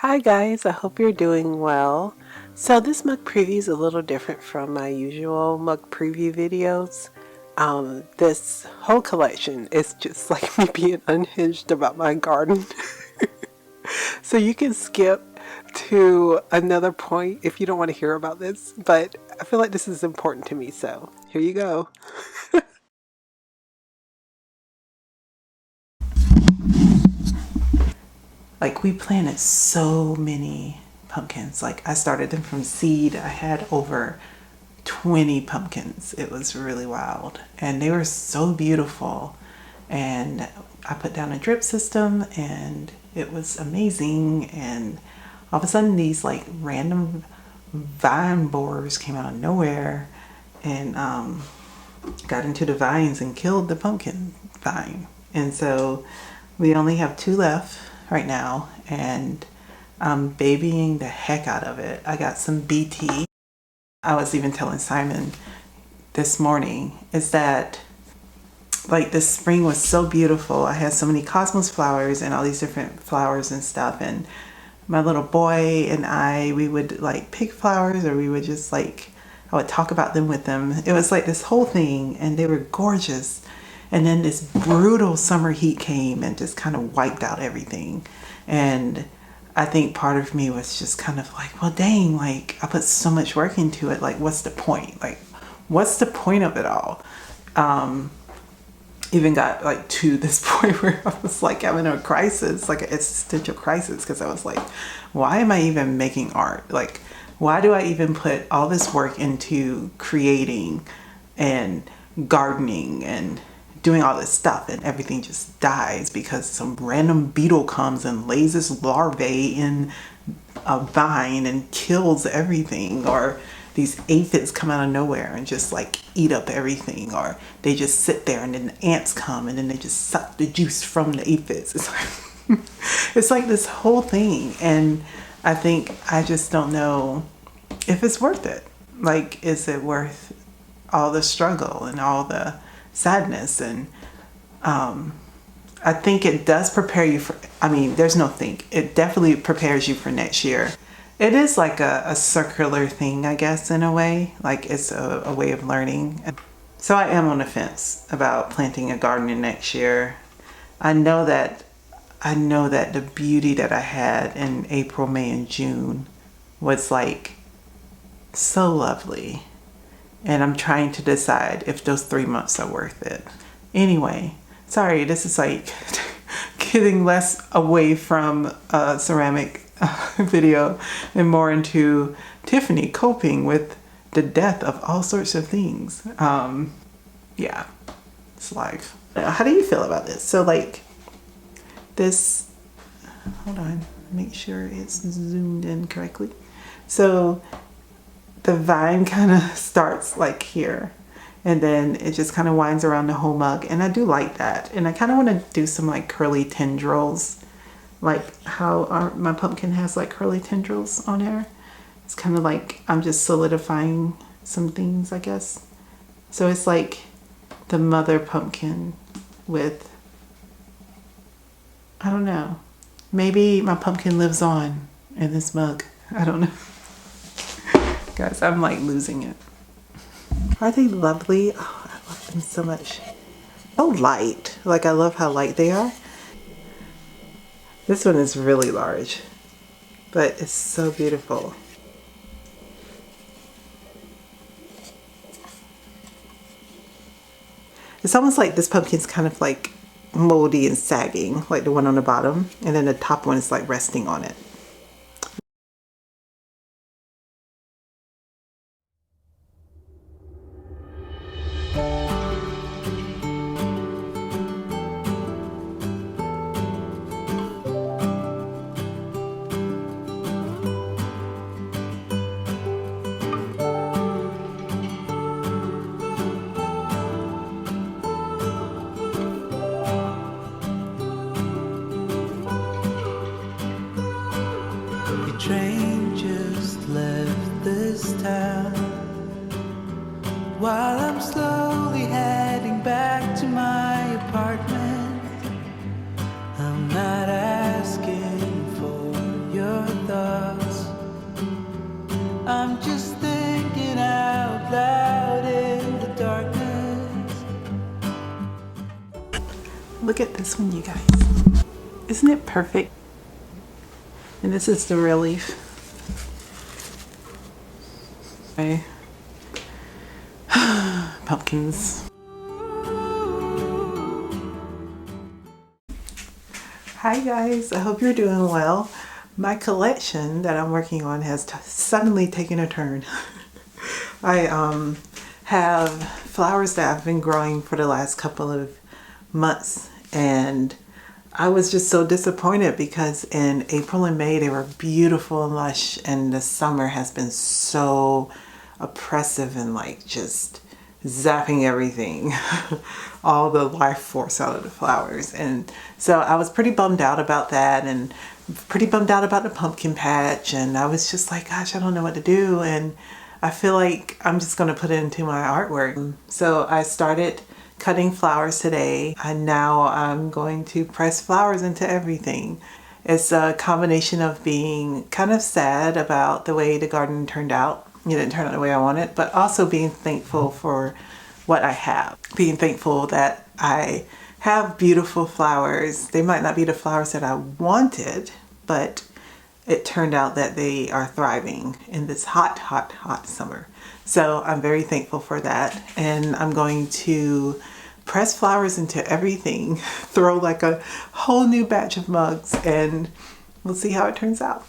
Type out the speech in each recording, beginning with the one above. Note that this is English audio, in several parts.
Hi guys, I hope you're doing well. So this mug preview is a little different from my usual mug preview videos. This whole collection is just like me being unhinged about my garden. So you can skip to another point if you don't want to hear about this, but I feel like this is important to me, so here you go. Like we planted so many pumpkins. Like I started them from seed. I had over 20 pumpkins. It was really wild. And they were so beautiful. And I put down a drip system and it was amazing. And all of a sudden these like random vine borers came out of nowhere and got into the vines and killed the pumpkin vine. And so we only have two left right now, and I'm babying the heck out of it. I got some BT. I was even telling Simon this morning is that like this spring was so beautiful. I had so many cosmos flowers and all these different flowers and stuff, and my little boy and we would like pick flowers, or we would just like, I would talk about them with them. It was like this whole thing, and they were gorgeous. And then this brutal summer heat came and just kind of wiped out everything. And I think part of me was just kind of like, well, dang, like I put so much work into it. Like, what's the point? Like, what's the point of it all? Even got like to this point where I was like having a crisis, like an existential crisis, because I was like, why am I even making art? Like, why do I even put all this work into creating and gardening and doing all this stuff, and everything just dies because some random beetle comes and lays this larvae in a vine and kills everything, or these aphids come out of nowhere and just like eat up everything, or they just sit there and then the ants come and then they just suck the juice from the aphids. It's like, it's like this whole thing, and I think I just don't know if it's worth it. Like, is it worth all the struggle and all the sadness? And I think it does prepare you for, I mean, there's no think, it definitely prepares you for next year. It is like a circular thing, I guess, in a way. Like it's a way of learning. So I am on the fence about planting a garden in next year. I know that the beauty that I had in April, May, and June was like so lovely. And I'm trying to decide if those 3 months are worth it. Anyway, sorry, this is like getting less away from a ceramic video and more into Tiffany coping with the death of all sorts of things. Yeah, it's life. How do you feel about this? So like this, hold on, make sure it's zoomed in correctly. So the vine kind of starts like here, and then it just kind of winds around the whole mug, and I do like that. And I kind of want to do some like curly tendrils, like how my pumpkin has like curly tendrils on her. It's kind of like I'm just solidifying some things, I guess. So it's like the mother pumpkin with, I don't know, maybe my pumpkin lives on in this mug. I don't know. Guys, I'm like losing it. Are they lovely? Oh, I love them so much. So light. Like I love how light they are. This one is really large, but it's so beautiful. It's almost like this pumpkin's kind of like moldy and sagging, like the one on the bottom, and then the top one is like resting on it. The train just left this town while I'm slowly heading back to my apartment. I'm not asking for your with us. I'm just thinking out loud in the darkness. Look at this one, you guys. Isn't it perfect? And this is the real leaf. Okay. Pumpkins. Hi guys, I hope you're doing well. My collection that I'm working on has suddenly taken a turn. I have flowers that I've been growing for the last couple of months, and I was just so disappointed because in April and May they were beautiful and lush, and the summer has been so oppressive and like just zapping everything, all the life force out of the flowers. And so I was pretty bummed out about that, and pretty bummed out about the pumpkin patch, and I was just like, gosh, I don't know what to do, and I feel like I'm just going to put it into my artwork. So I started cutting flowers today, and now I'm going to press flowers into everything. It's a combination of being kind of sad about the way the garden turned out. It didn't turn out the way I wanted, but also being thankful for what I have. Being thankful that I have beautiful flowers. They might not be the flowers that I wanted, but it turned out that they are thriving in this hot, hot, hot summer. So I'm very thankful for that. And I'm going to press flowers into everything, throw like a whole new batch of mugs, and we'll see how it turns out.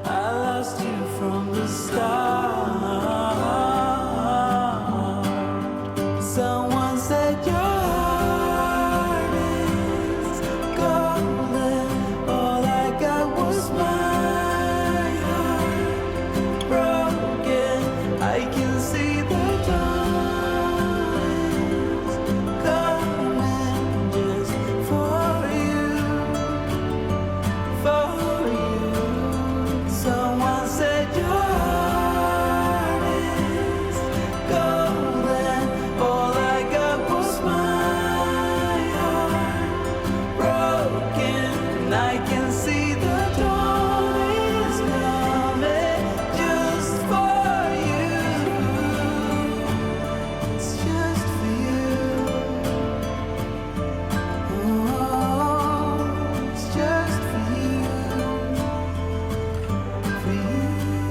I lost you from the start. Someone said your heart is golden. All I got was my heart broken. I can see the dawn is coming just for you. Someone said your heart is golden. All I got was my heart broken. And I can see the dawn is coming just for you. It's just for you. Oh, it's just for you. For you.